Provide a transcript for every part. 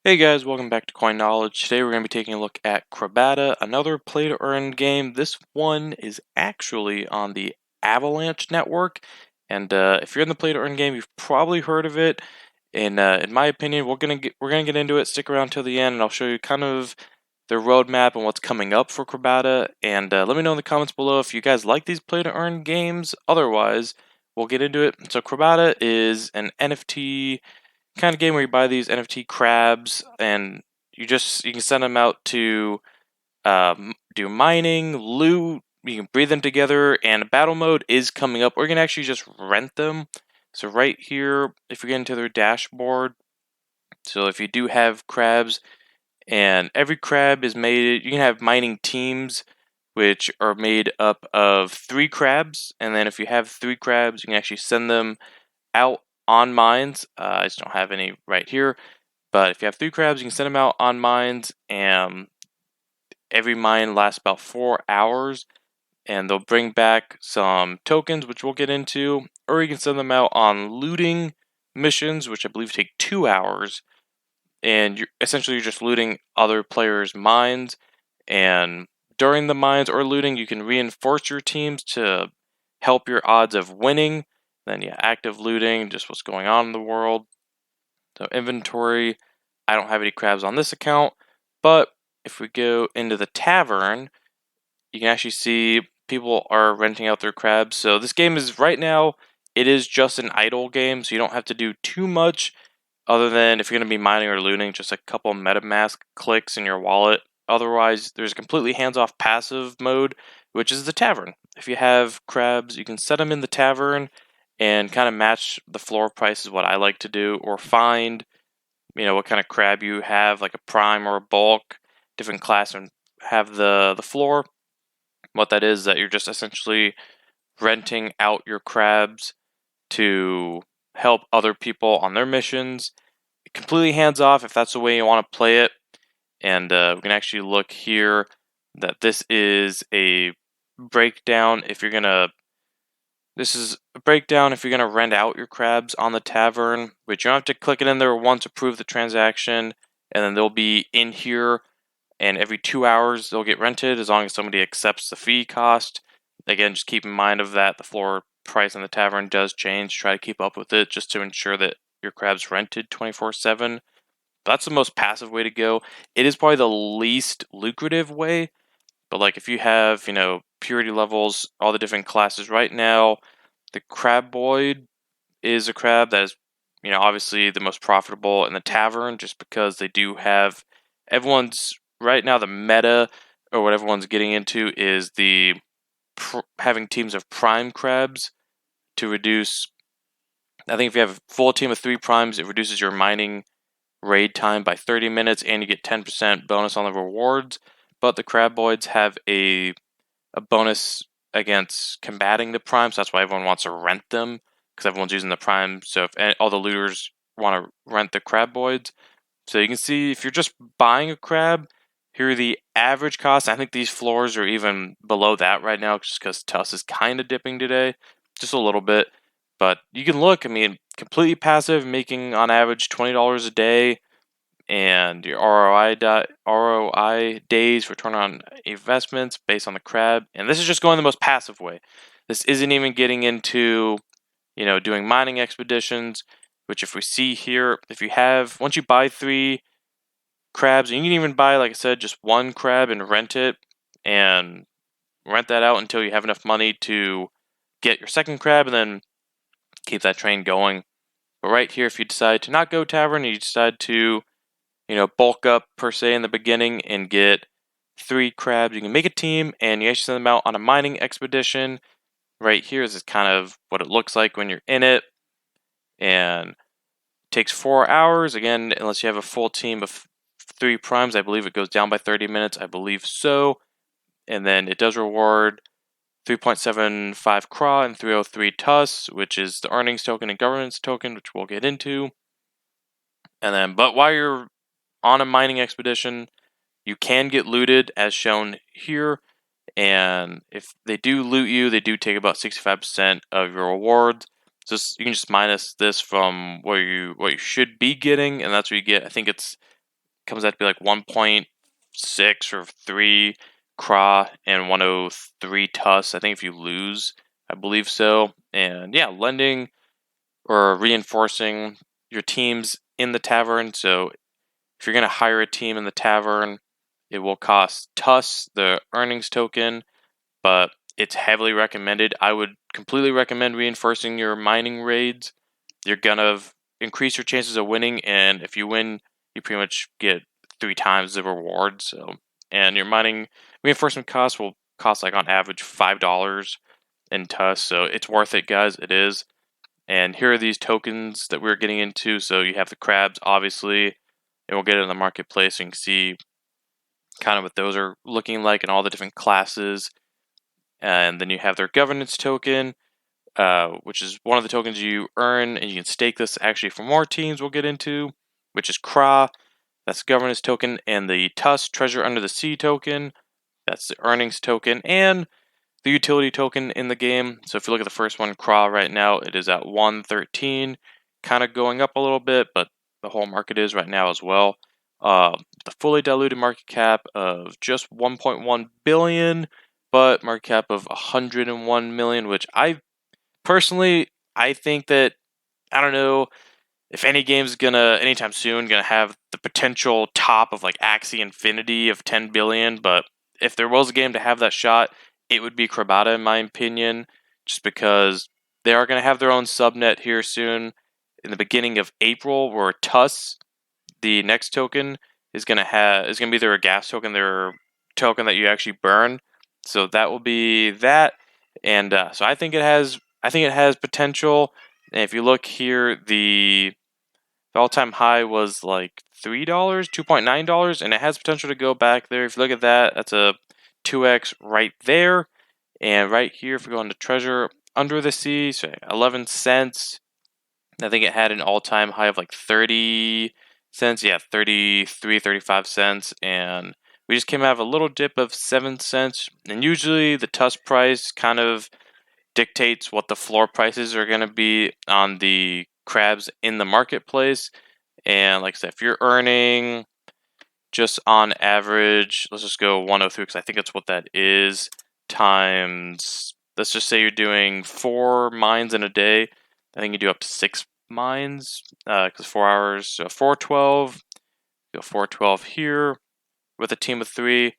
Hey guys, welcome back to Coin Knowledge. Today we're going to be taking a look at Crabada, another play-to-earn game. This one is actually on the Avalanche network, and if you're in the play-to-earn game, you've probably heard of it. In my opinion, we're gonna get into it. Stick around till the end, and I'll show you kind of the roadmap and what's coming up for Crabada. And let me know in the comments below if you guys like these play-to-earn games. Otherwise, we'll get into it. So Crabada is an NFT kind of game where you buy these NFT crabs and you can send them out to do mining, loot. You can breed them together, and battle mode is coming up. Or you can actually just rent them. So right here, if you get into their dashboard, so if you do have crabs, and every crab is made, you can have mining teams which are made up of 3 crabs, and then if you have 3 crabs, you can actually send them out on mines. I just don't have any right here. But if you have 3 crabs, you can send them out on mines, and every mine lasts about 4 hours. And they'll bring back some tokens, which we'll get into, or you can send them out on looting missions, which I believe take 2 hours. And you're just looting other players' mines. And during the mines or looting, you can reinforce your teams to help your odds of winning. Then, yeah, active looting, just what's going on in the world. So inventory, I don't have any crabs on this account, but if we go into the tavern, you can actually see people are renting out their crabs. So this game is right now, it is just an idle game, so you don't have to do too much other than if you're going to be mining or looting, just a couple MetaMask clicks in your wallet. Otherwise, there's a completely hands-off passive mode, which is the tavern. If you have crabs, you can set them in the tavern and kind of match the floor price is what I like to do, or find what kind of crab you have, like a prime or a bulk, different class, and have the floor. What that is that you're just essentially renting out your crabs to help other people on their missions. Completely hands off if that's the way you want to play it. And we can actually look here that this is a breakdown if you're gonna. This is a breakdown if you're gonna rent out your crabs on the tavern, which you don't have to click it in there once, approve the transaction, and then they'll be in here. And every 2 hours they'll get rented as long as somebody accepts the fee cost. Again, just keep in mind of that. The floor price in the tavern does change. Try to keep up with it just to ensure that your crab's rented 24/7. That's the most passive way to go. It is probably the least lucrative way. But like if you have, purity levels, all the different classes right now, the craboid is a crab that is, obviously the most profitable in the tavern just because they do have everyone's right now the meta or what everyone's getting into is the having teams of prime crabs to reduce. I think if you have a full team of 3 primes, it reduces your mining raid time by 30 minutes and you get 10% bonus on the rewards. But the craboids have a bonus against combating the prime, so that's why everyone wants to rent them because everyone's using the prime. So if all the looters want to rent the craboids, so you can see if you're just buying a crab, here are the average costs. I think these floors are even below that right now just because Tuss is kind of dipping today, just a little bit. But you can look, I mean, completely passive, making on average $20 a day, and your ROI days, return on investments based on the crab. And this is just going the most passive way. This isn't even getting into, doing mining expeditions, which if we see here, once you buy 3 crabs, and you can even buy, like I said, just 1 crab and rent it and rent that out until you have enough money to get your second crab and then keep that train going. But right here, if you decide to not go tavern, you decide to bulk up per se in the beginning and get 3 crabs. You can make a team and you actually send them out on a mining expedition. Right here is kind of what it looks like when you're in it, and it takes 4 hours. Again, unless you have a full team of 3 primes, I believe it goes down by 30 minutes. I believe so. And then it does reward 3.75 CRA and 303 TUS, which is the earnings token and governance token, which we'll get into. And then, but while you're on a mining expedition, you can get looted as shown here, and if they do loot you, they do take about 65% of your rewards. So you can just minus this from what you should be getting, and that's what you get. I think it's comes out to be like 1.6 or 3 Cra and 103 Tuss. I think if you lose, I believe so. And yeah, lending or reinforcing your teams in the Tavern. So if you're going to hire a team in the Tavern, it will cost Tuss, the earnings token, but it's heavily recommended. I would completely recommend reinforcing your mining raids. You're going to increase your chances of winning, and if you win, you pretty much get 3 times the reward. So, and your mining reinforcement costs will cost like on average $5 in Tuss. So it's worth it, guys. It is. And here are these tokens that we're getting into. So you have the crabs, obviously, and we'll get it in the marketplace. And you can see kind of what those are looking like and all the different classes. And then you have their governance token, which is one of the tokens you earn, and you can stake this actually for more teams we'll get into, which is Cra. That's the governance token, and the Tuss Treasure Under the Sea token. That's the earnings token, and the utility token in the game. So if you look at the first one, Craw, right now, it is at 113, kind of going up a little bit, but the whole market is right now as well. The fully diluted market cap of just 1.1 billion, but market cap of 101 million, which I think that, I don't know if any game's gonna anytime soon gonna have the potential top of like Axie Infinity of 10 billion, but if there was a game to have that shot, it would be Crabata in my opinion, just because they are gonna have their own subnet here soon in the beginning of April, where Tuss, the next token, is gonna be their gas token, their token that you actually burn. So that will be that, and so I think it has potential. And if you look here, the all-time high was like $3, $2.9, and it has potential to go back there. If you look at that, that's a 2x right there. And right here, if we go into Treasure Under the Sea, so 11 cents. I think it had an all-time high of like 30 cents. Yeah, 33, 35 cents. And we just came out of a little dip of 7 cents. And usually the Tuss price kind of dictates what the floor prices are going to be on the crabs in the marketplace. And like I said, if you're earning just on average, let's just go 103 because I think that's what that is, times, let's just say you're doing 4 mines in a day. I think you do up to 6 mines because 4 hours, so 412, go 412 here with a team of 3.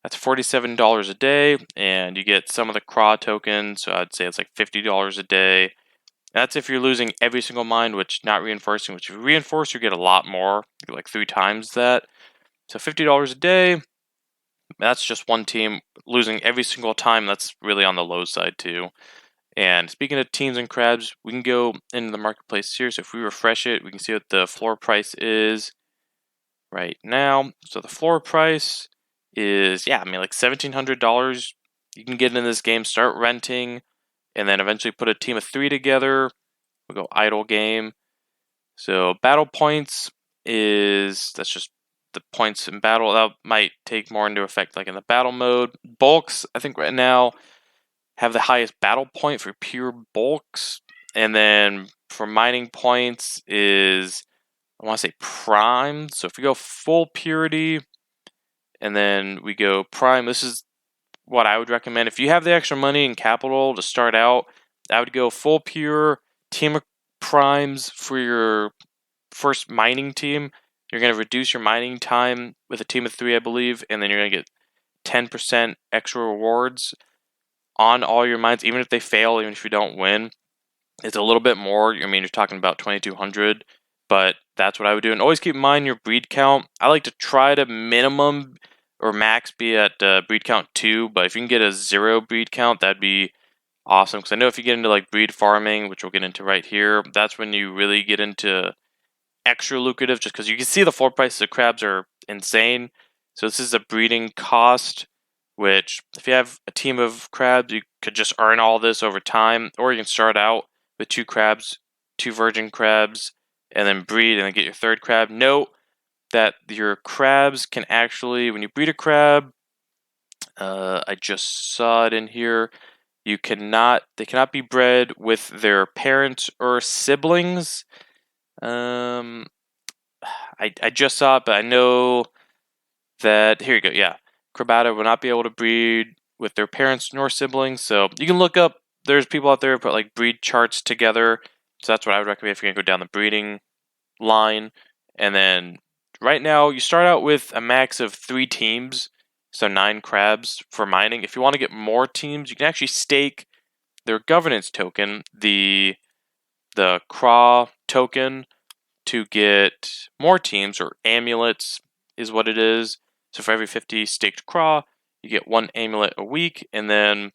That's $47 a day, and you get some of the CRA tokens, so I'd say it's like $50 a day. That's if you're losing every single mine, which not reinforcing, which if you reinforce, you get a lot more, you get like 3 times that. So $50 a day, that's just one team losing every single time. That's really on the low side too. And speaking of teams and crabs, we can go into the marketplace here. So if we refresh it, we can see what the floor price is right now. So the floor price is, yeah, I mean like $1,700. You can get in this game, start renting, and then eventually put a team of 3 together. We'll go idle game. So battle points that's just the points in battle. That might take more into effect like in the battle mode. Bulks, I think right now have the highest battle point for pure bulks. And then for mining points is, I want to say primed. So if we go full purity and then we go prime, this is what I would recommend. If you have the extra money and capital to start out, I would go full pure, team of primes for your first mining team. You're going to reduce your mining time with a team of 3, I believe, and then you're going to get 10% extra rewards on all your mines, even if they fail, even if you don't win. It's a little bit more. I mean, you're talking about 2,200, but that's what I would do. And always keep in mind your breed count. I like to try to minimum or max be at breed count 2, but if you can get a 0 breed count, that'd be awesome. Because I know if you get into like breed farming, which we'll get into right here, that's when you really get into extra lucrative, just because you can see the floor prices of crabs are insane. So this is a breeding cost, which if you have a team of crabs, you could just earn all this over time, or you can start out with 2 crabs, 2 virgin crabs, and then breed and then get your 3rd crab. Note that your crabs can actually, when you breed a crab, I just saw it in here, they cannot be bred with their parents or siblings. I just saw it, but I know that here you go. Yeah, Crabata will not be able to breed with their parents nor siblings. So you can look up. There's people out there who put like breed charts together. So that's what I would recommend if you're gonna go down the breeding line. And then right now you start out with a max of 3 teams, so 9 crabs for mining. If you want to get more teams, you can actually stake their governance token, the craw token, to get more teams, or amulets is what it is. So for every 50 staked craw, you get 1 amulet a week, and then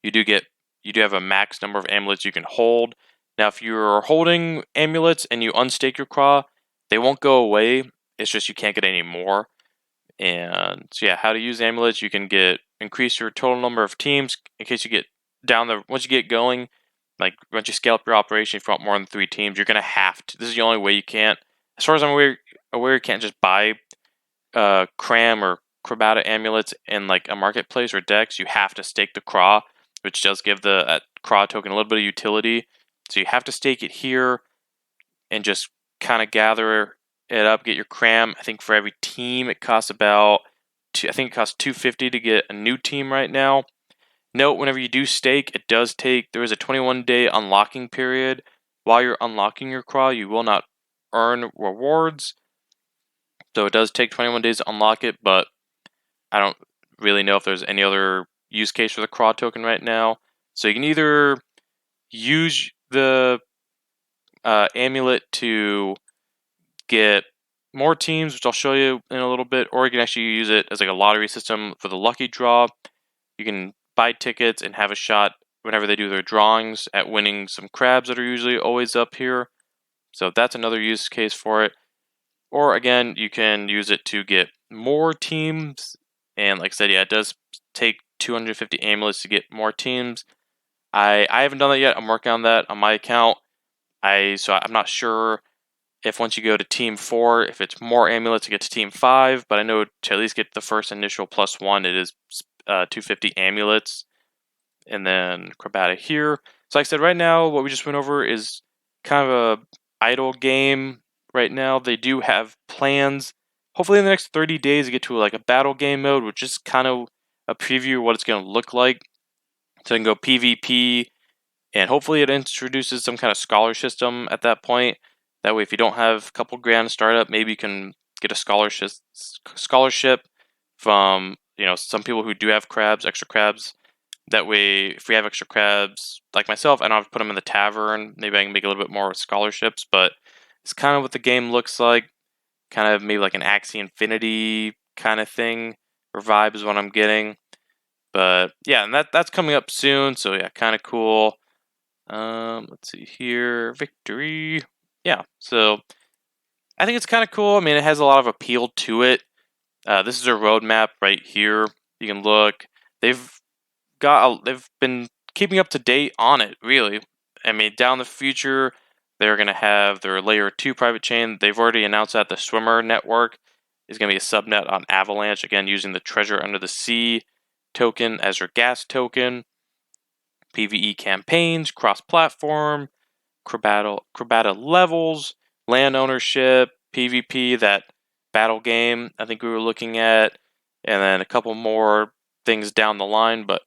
you do get you do have a max number of amulets you can hold. Now, if you're holding amulets and you unstake your craw, they won't go away. It's just you can't get any more. And so yeah, how to use amulets? You can increase your total number of teams in case you get once you get going. Like once you scale up your operation, if you want more than 3 teams, you're gonna have to. This is the only way you can't. As far as I'm aware, you can't just buy cram or Crabata amulets in like a marketplace or Dex. You have to stake the craw, which does give the craw token a little bit of utility. So you have to stake it here and just kind of gather it up, get your cram. I think for every team it costs about I think it costs 250 to get a new team right now. Note, whenever you do stake, there is a 21-day unlocking period. While you're unlocking your craw, you will not earn rewards. So it does take 21 days to unlock it, but I don't really know if there's any other use case for the craw token right now. So you can either use the amulet to get more teams, which I'll show you in a little bit, or you can actually use it as like a lottery system for the lucky draw. You can buy tickets and have a shot whenever they do their drawings at winning some crabs that are usually always up here. So that's another use case for it. Or again, you can use it to get more teams. And like I said, yeah, it does take 250 amulets to get more teams. I haven't done that yet. I'm working on that on my account. So I'm not sure if once you go to team 4, if it's more amulets to get to team 5, but I know to at least get the first initial +1, it is 250 amulets. And then Crabata here. So like I said, right now, what we just went over is kind of a idle game right now. They do have plans. Hopefully in the next 30 days to get to like a battle game mode, which is kind of a preview of what it's going to look like. So you can go PvP, and hopefully it introduces some kind of scholarship system at that point. That way, if you don't have a couple grand startup, maybe you can get a scholarship from some people who do have extra crabs. That way, if we have extra crabs, like myself, I don't have to put them in the tavern. Maybe I can make a little bit more with scholarships, but it's kind of what the game looks like. Kind of maybe like an Axie Infinity kind of thing, or vibe is what I'm getting. But yeah, and that's coming up soon, so yeah, kind of cool. Let's see here, victory. Yeah, so I think it's kind of cool. I mean, it has a lot of appeal to it. This is a roadmap right here. You can look. They've been keeping up to date on it, really. I mean, down the future, they're going to have their layer 2 private chain. They've already announced that the Swimmer network is going to be a subnet on Avalanche, again, using the Treasure Under the Sea token as your gas token. PvE campaigns, cross-platform, Crabata levels, land ownership, PvP, that battle game I think we were looking at, and then a couple more things down the line, but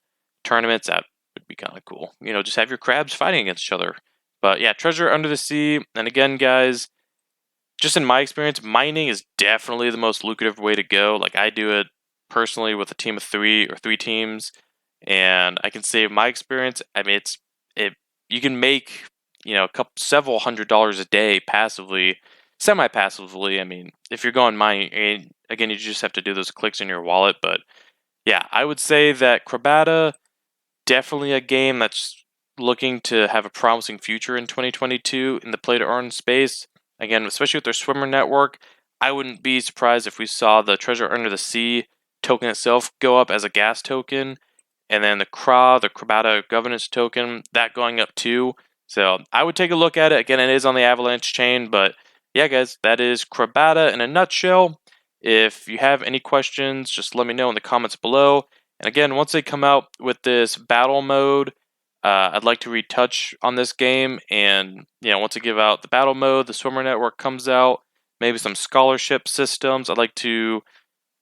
tournaments, that would be kind of cool. Just have your crabs fighting against each other. But yeah, Treasure Under the Sea, and again, guys, just in my experience, mining is definitely the most lucrative way to go. Like, I do it personally with a team of 3 or 3 teams, and I can say my experience. I mean, you can make several $100s a day passively, semi-passively. I mean, if you're going mining, again, you just have to do those clicks in your wallet. But yeah, I would say that Crabata, definitely a game that's looking to have a promising future in 2022 in the play to earn space. Again, especially with their swimmer network, I wouldn't be surprised if we saw the Treasure Under the Sea token itself go up as a gas token, and then the Crabata governance token, that going up too. So I would take a look at it. Again, it is on the Avalanche chain, but yeah, guys, that is Crabata in a nutshell. If you have any questions, just let me know in the comments below. And again, once they come out with this battle mode, I'd like to retouch on this game. And once they give out the battle mode, the Swimmer Network comes out, maybe some scholarship systems. I'd like to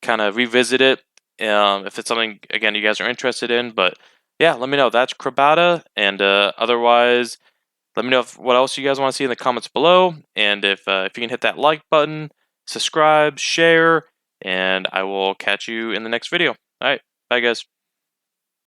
kind of revisit it if it's something again you guys are interested in. But yeah, let me know. That's Crabata, and otherwise, let me know what else you guys want to see in the comments below, and if you can hit that like button, subscribe, share, and I will catch you in the next video. All right, bye guys.